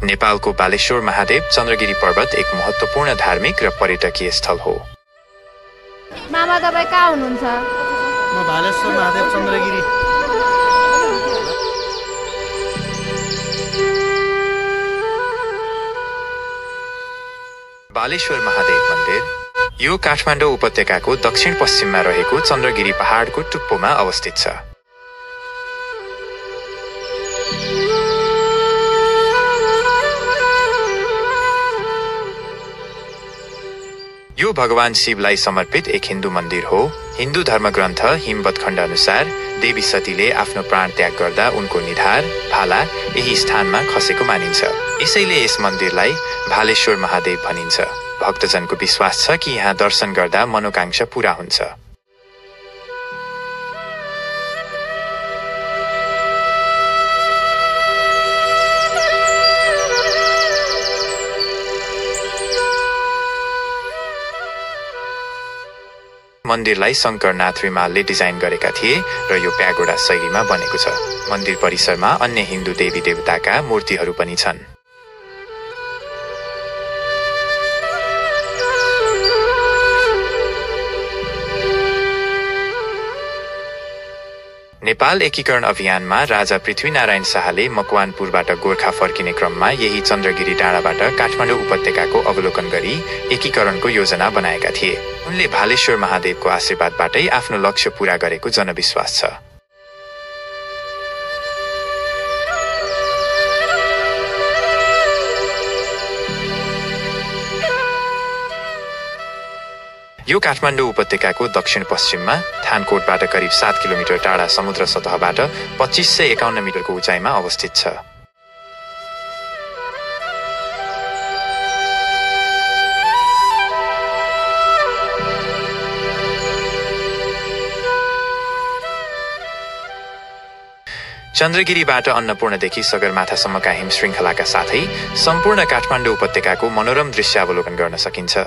नेपालको बालेश्वर महादेव चन्द्रगिरी पर्वत एक महत्त्वपूर्ण धार्मिक र पर्यटकीय स्थल हो। मामा तपाईँ कहाँ हुनुहुन्छ? म बालेश्वर महादेव चन्द्रगिरी। बालेश्वर महादेव मन्दिर यो काठमाडौँ उपत्यकाको दक्षिण पश्चिममा रहेको चन्द्रगिरी पहाडको टुप्पोमा अवस्थित छ। यो भगवान शिवलाई समर्पित एक हिन्दू मन्दिर हो। हिन्दू धर्मग्रन्थ हिमवत्खण्ड अनुसार देवी सतीले आफ्नो प्राण त्याग गर्दा उनको निधार भाला यही स्थानमा खसेको मानिन्छ। यसैले यस मन्दिरलाई भालेश्वर महादेव भनिन्छ। भक्तजनको विश्वास छ कि यहाँ दर्शन गर्दा मनोकांक्षा पूरा हुन्छ। मन्दिरलाई शङ्करनाथ रिमालले डिजाइन गरेका थिए र यो प्यागोडा शैलीमा बनेको छ। मन्दिर परिसरमा अन्य हिन्दू देवी देवताका मूर्तिहरू पनि छन्। नेपाल एकीकरण अभियानमा राजा पृथ्वीनारायण शाहले मकवानपुरबाट गोर्खा फर्किने क्रममा यही चन्द्रगिरी डाँडाबाट काठमाडौँ उपत्यकाको अवलोकन गरी एकीकरणको योजना बनाएका थिए। उनले भालेश्वर महादेवको आशीर्वादबाटै आफ्नो लक्ष्य पूरा गरेको जनविश्वास छ। यो काठमाडौँ उपत्यकाको दक्षिण पश्चिममा थानकोटबाट करिब 7 किलोमिटर टाढा समुद्र सतहबाट 2551 मिटरको उचाइमा अवस्थित छ। चन्द्रगिरीबाट अन्नपूर्णदेखि सगरमाथासम्मका हिम श्रृङ्खलाका साथै सम्पूर्ण काठमाडौँ उपत्यकाको मनोरम दृश्यावलोकन गर्न सकिन्छ।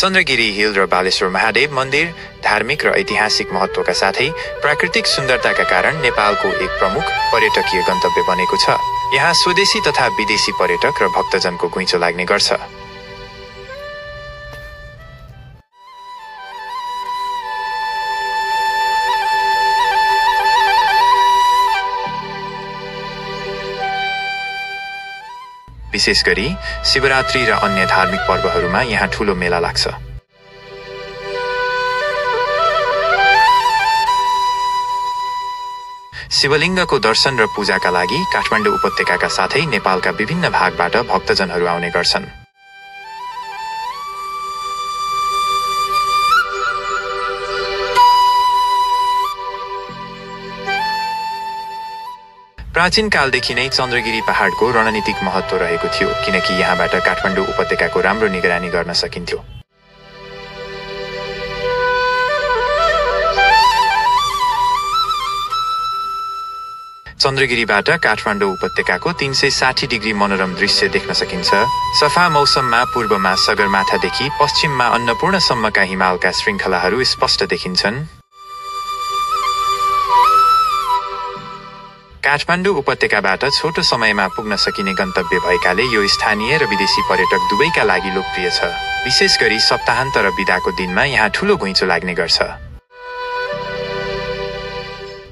चन्द्रगिरी हिल र बालेश्वर महादेव मन्दिर धार्मिक र ऐतिहासिक महत्त्वका साथै प्राकृतिक सुन्दरताका कारण नेपालको एक प्रमुख पर्यटकीय गन्तव्य बनेको छ। यहाँ स्वदेशी तथा विदेशी पर्यटक र भक्तजनको घुइँचो लाग्ने गर्छ। विशेष गरी शिवरात्रि र अन्य धार्मिक पर्वहरूमा यहाँ ठूलो मेला लाग्छ। शिवलिङ्गको दर्शन र पूजाका लागि काठमाडौँ उपत्यकाका साथै नेपालका विभिन्न भागबाट भक्तजनहरू आउने गर्छन्। प्राचीन कालदेखि नै चन्द्रगिरी पहाडको रणनीतिक महत्त्व रहेको थियो, किनकि यहाँबाट काठमाडौँ उपत्यकाको राम्रो निगरानी गर्न सकिन्थ्यो। चन्द्रगिरीबाट काठमाडौँ उपत्यकाको 360 डिग्री मनोरम दृश्य देख्न सकिन्छ। सफा मौसममा पूर्वमा सगरमाथादेखि पश्चिममा अन्नपूर्णसम्मका हिमालका श्रृङ्खलाहरू स्पष्ट देखिन्छन्। काठमाडौँ उपत्यकाबाट छोटो समयमा पुग्न सकिने गन्तव्य भएकाले यो स्थानीय र विदेशी पर्यटक दुवैका लागि लोकप्रिय छ। विशेष गरी सप्ताहान्त र बिदाको दिनमा यहाँ ठूलो घुइँचो लाग्ने गर्छ।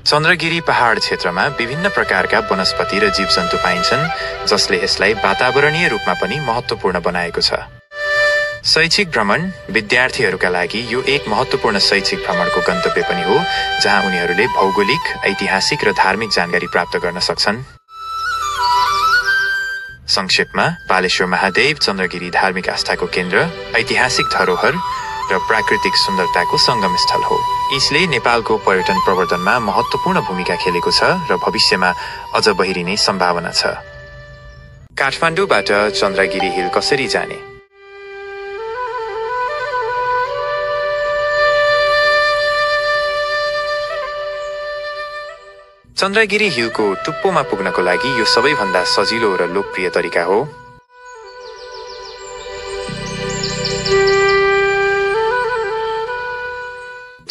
चन्द्रगिरी पहाड क्षेत्रमा विभिन्न प्रकारका वनस्पति र जीवजन्तु पाइन्छन्, जसले यसलाई वातावरणीय रूपमा पनि महत्त्वपूर्ण बनाएको छ। शैक्षिक भ्रमण विद्यार्थीहरूका लागि यो एक महत्त्वपूर्ण शैक्षिक भ्रमणको गन्तव्य पनि हो, जहाँ उनीहरूले भौगोलिक, ऐतिहासिक र धार्मिक जानकारी प्राप्त गर्न सक्छन्। संक्षेपमा बालेश्वर महादेव चन्द्रगिरी धार्मिक आस्थाको केन्द्र, ऐतिहासिक धरोहर र प्राकृतिक सुन्दरताको सङ्गमस्थल हो। यसले नेपालको पर्यटन प्रवर्धनमा महत्त्वपूर्ण भूमिका खेलेको छ र भविष्यमा अझ बहिरिने सम्भावना छ। काठमाडौँबाट चन्द्रगिरी हिल कसरी जाने? चन्द्रगिरी हिलको टुप्पोमा पुग्नको लागि यो सबैभन्दा सजिलो र लोकप्रिय तरिका हो।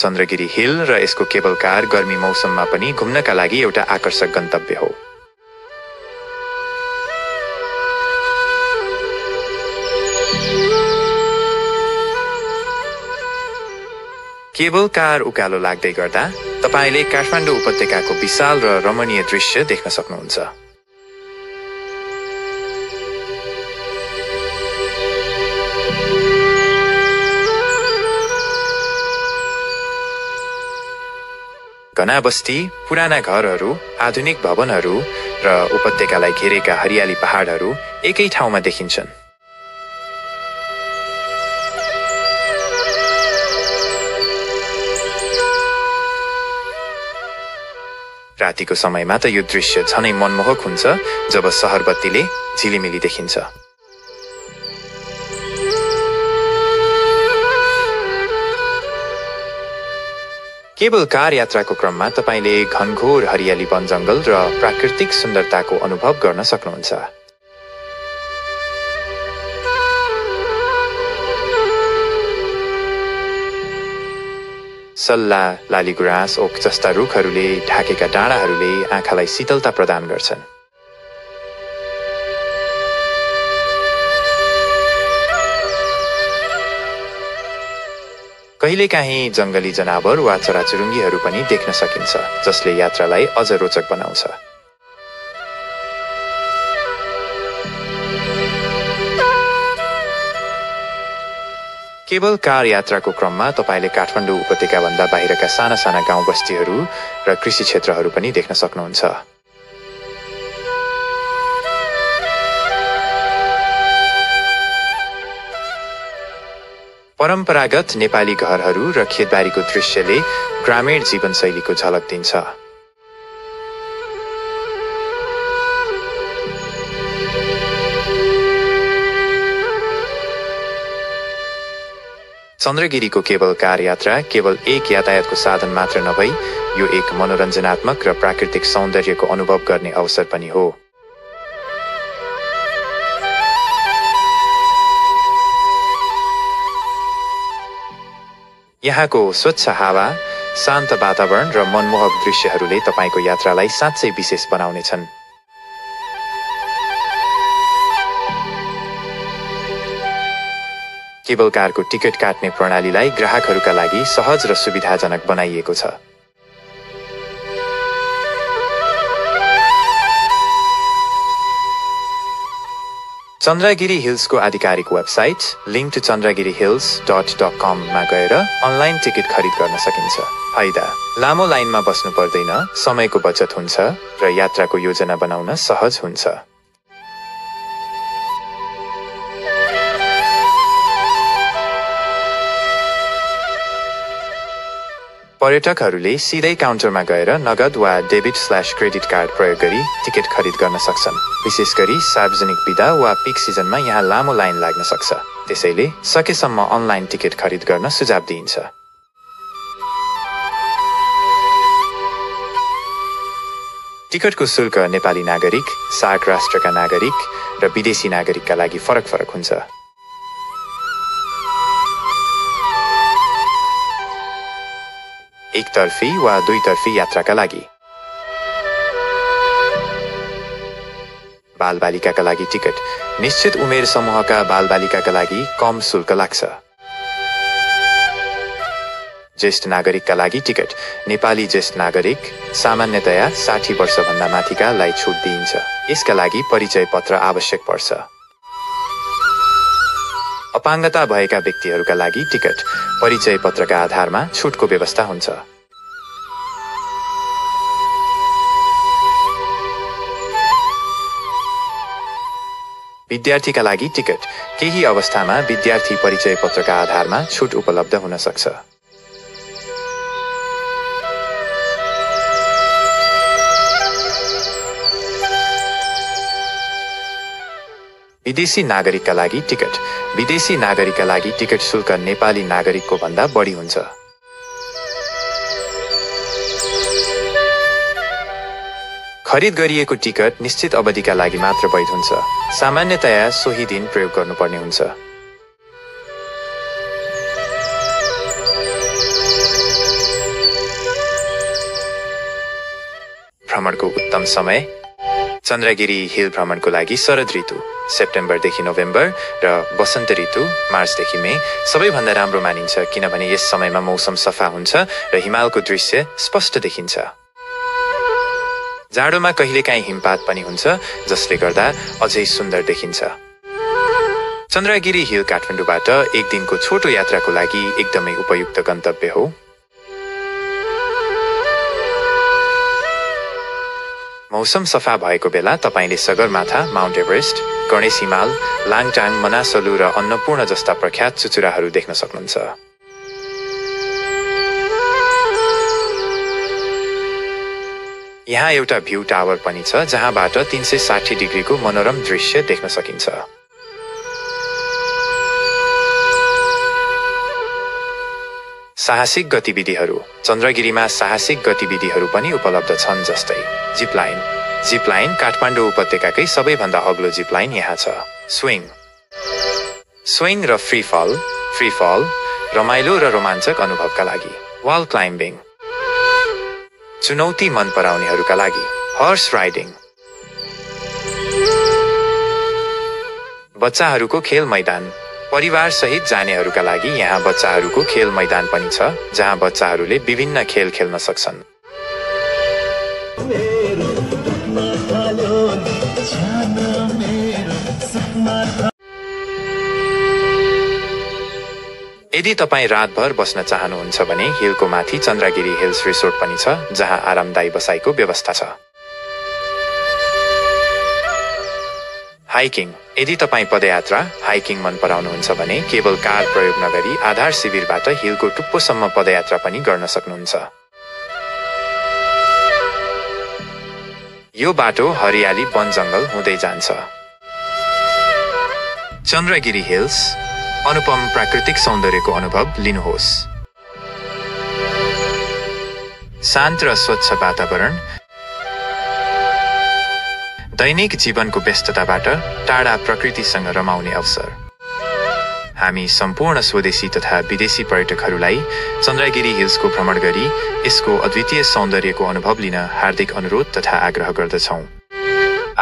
चन्द्रगिरी हिल र यसको केबल कार गर्मी मौसममा पनि घुम्नका लागि एउटा आकर्षक गन्तव्य हो। केबल कार उकालो लाग्दै गर्दा तपाईले काठमाडौँ उपत्यकाको विशाल र रमणीय दृश्य देख्न सक्नुहुन्छ। घना बस्ती, पुराना घरहरू, आधुनिक भवनहरू र उपत्यकालाई घेरेका हरियाली पहाडहरू एकै ठाउँमा देखिन्छन्। रातिको समयमा त यो दृश्य झनै मनमोहक हुन्छ जब सहर बत्तीले झिलिमिली देखिन्छ। केबल कार यात्राको क्रममा तपाईले घनघोर हरियाली वन जंगल र प्राकृतिक सुन्दरताको अनुभव गर्न सक्नुहुन्छ। सल्ला, लालीगुराँस, ओक जस्ता रुखहरूले ढाकेका डाँडाहरूले आँखालाई शीतलता प्रदान गर्छन्। कहिलेकाहीँ जंगली जनावर वा चराचुरुङ्गीहरू पनि देख्न सकिन्छ, जसले यात्रालाई अझ रोचक बनाउँछ। केबल कार यात्राको क्रममा तपाईले काठमाडौँ उपत्यकाभन्दा बाहिरका साना साना गाउँ बस्तीहरू र कृषि क्षेत्रहरू पनि देख्न सक्नुहुन्छ। परम्परागत नेपाली घरहरू र खेतबारीको दृश्यले ग्रामीण जीवनशैलीको झलक दिन्छ। चन्द्रगिरीको केबल कार यात्रा केवल एक यातायातको साधन मात्र नभई यो एक मनोरञ्जनात्मक र प्राकृतिक सौन्दर्यको अनुभव गर्ने अवसर पनि हो। यहाँको स्वच्छ हावा, शान्त वातावरण र मनमोहक दृश्यहरूले तपाईको यात्रालाई साँच्चै विशेष बनाउनेछन्। केबल कारको टिकट काट्ने प्रणालीलाई ग्राहकहरूका लागि सहज र सुविधाजनक बनाइएको छ। चन्द्रगिरी हिल्सको आधिकारिक वेबसाइट linktoChandragiriHills.com मा गएर अनलाइन टिकट खरिद गर्न सकिन्छ। फाइदा: लामो लाइनमा बस्नु पर्दैन, समयको बचत हुन्छ र यात्राको योजना बनाउन सहज हुन्छ। पर्यटकहरूले सिधै काउन्टरमा गएर नगद वा डेबिट/क्रेडिट कार्ड प्रयोग गरी टिकट खरिद गर्न सक्छन्। विशेष गरी सार्वजनिक बिदा वा पिक सिजनमा यहाँ लामो लाइन लाग्न सक्छ, त्यसैले सकेसम्म अनलाइन टिकट खरिद गर्न सुझाव दिइन्छ। टिकटको शुल्क नेपाली नागरिक, सार्क राष्ट्रका नागरिक र विदेशी नागरिकका लागि फरक हुन्छ। एकतर्फी वा दुईतर्फी यात्राका लागि बालबालिकाका लागि टिकट: निश्चित उमेर समूहका बालबालिकाका लागि कम शुल्क लाग्छ। ज्येष्ठ नागरिकका लागि टिकट: नेपाली ज्येष्ठ नागरिक, सामान्यतया 60 वर्षभन्दा माथिकालाई छुट दिइन्छ। यसका लागि परिचय पत्र आवश्यक पर्छ। अपाङ्गता भएका व्यक्तिहरूका लागि टिकट: परिचय पत्रका आधारमा छुटको व्यवस्था हुन्छ। विद्यार्थीका लागि टिकट: केही अवस्थामा विद्यार्थी परिचय पत्रका आधारमा छुट उपलब्ध हुन सक्छ। विदेशी नागरिकका लागि टिकट: विदेशी नागरिकका लागि टिकट शुल्क नेपाली नागरिकको भन्दा बढी हुन्छ। खरिद गरिएको टिकट निश्चित अवधिका लागि मात्र वैध हुन्छ। सामान्यतया सोही दिन प्रयोग गर्नुपर्ने हुन्छ। भ्रमणको उत्तम समय चन्द्रगिरी हिल भ्रमणको लागि शरद ऋतु सेप्टेम्बरदेखि नोभेम्बर र वसन्त ऋतु मार्चदेखि मे सबैभन्दा राम्रो मानिन्छ किनभने यस समयमा मौसम सफा हुन्छ र हिमालको दृश्य स्पष्ट देखिन्छ। जाडोमा कहिलेकाहीँ हिमपात पनि हुन्छ जसले गर्दा अझै सुन्दर देखिन्छ। चन्द्रगिरी हिल काठमाडौँबाट एक दिनको छोटो यात्राको लागि एकदमै उपयुक्त गन्तव्य हो। मौसम सफा भएको बेला तपाईले सगरमाथा, माउन्ट एभरेस्ट, गणेश हिमाल, लाङटाङ, मनासलु र अन्नपूर्ण जस्ता प्रख्यात चुचुराहरू देख्न सक्नुहुन्छ। यहाँ एउटा भ्यू टावर पनि छ जहाँबाट 360 डिग्रीको मनोरम दृश्य देख्न सकिन्छ। साहसिक गतिविधिहरू चन्द्रगिरीमा साहसिक गतिविधिहरू पनि उपलब्ध छन् जस्तै जिपलाइन। जिपलाइन काठमाडौँ उपत्यकाकै सबैभन्दा अग्लो जिपलाइन यहाँ छ। स्विङ र फ्री फल रमाइलो र रोमाञ्चक अनुभवका लागि। वाल क्लाइम्बिङ चुनौती मन पराउनेहरूका लागि। हर्स राइडिङ बच्चाहरूको खेल मैदान परिवार सहित जानेहरूका लागि यहाँ बच्चाहरूको खेल मैदान पनि छ जहाँ बच्चाहरूले विभिन्न खेल खेल्न सक्छन्। यदि तपाईँ रातभर बस्न चाहनुहुन्छ भने हिलको माथि चन्द्रगिरी हिल्स रिसोर्ट पनि छ जहाँ आरामदायी बसाइको व्यवस्था छ। हाइकिङ यदि तपाईँ पदयात्रा हाइकिङ मन पराउनुहुन्छ भने केवल कार प्रयोग नगरी आधार शिविरबाट हिलको टुप्पोसम्म पदयात्रा पनि गर्न सक्नुहुन्छ। यो बाटो हरियाली वन जङ्गल हुँदै जान्छ। चन्द्रगिरी हिल्स अनुपम प्राकृतिक सौन्दर्यको अनुभव लिनुहोस्। शान्त र स्वच्छ वातावरण दैनिक जीवनको व्यस्तताबाट टाढा प्रकृतिसँग रमाउने अवसर। हामी सम्पूर्ण स्वदेशी तथा विदेशी पर्यटकहरूलाई चन्द्रगिरी हिल्सको भ्रमण गरी यसको अद्वितीय सौन्दर्यको अनुभव लिन हार्दिक अनुरोध तथा आग्रह गर्दछौँ।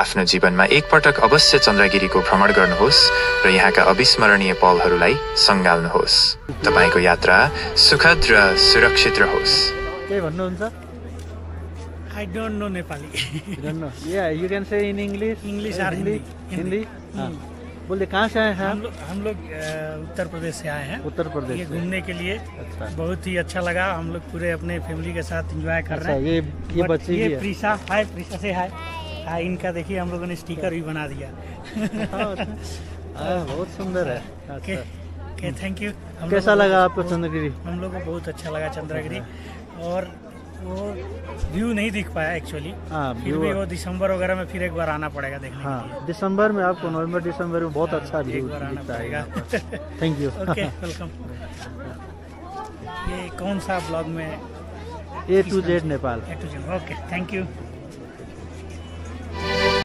आफ्नो जीवनमा एकपटक अवश्य चन्द्रगिरीको भ्रमण गर्नुहोस् र यहाँका अविस्मरणीय पलहरूलाई सँगाल्नुहोस्। तपाईको यात्रा सुखद र सुरक्षित रहोस्। के भन्नुहुन्छ? I don't know Nepali. You don't know? Yeah, you can say in English. English or Hindi. Hindi. हाँ। बोलिए कहाँ से आए हैं? हम लोग उत्तर प्रदेश से आए हैं। उत्तर प्रदेश ये घूमने के लिए। अच्छा। बहुत ही अच्छा लगा। हम लोग पूरे अपने फैमिली के साथ एंजॉय कर रहे हैं। ये बच्ची ये प्रीसा हाय, प्रीसा से हाय। हाँ, इनका देखिए हम लोगों ने स्टिकर भी बना दिया। बहुत सुंदर है। Okay, thank you. कैसा लगा आपको चंद्रगिरी? हम लोग को बहुत अच्छा लगा चंद्रगिरी। और वो व्यू नहीं दिख पाया एक्चुअली। फिर भी वो दिसंबर वगैरह में फिर एक बार आना पड़ेगा देखने के लिए। दिसंबर में आपको नवंबर दिसंबर में बहुत अच्छा व्यू एक बार आना पड़ेगा। Thank you. Okay, welcome. ये कौन सा ब्लॉग में? A to Z Nepal. A to Z। Okay, thank you.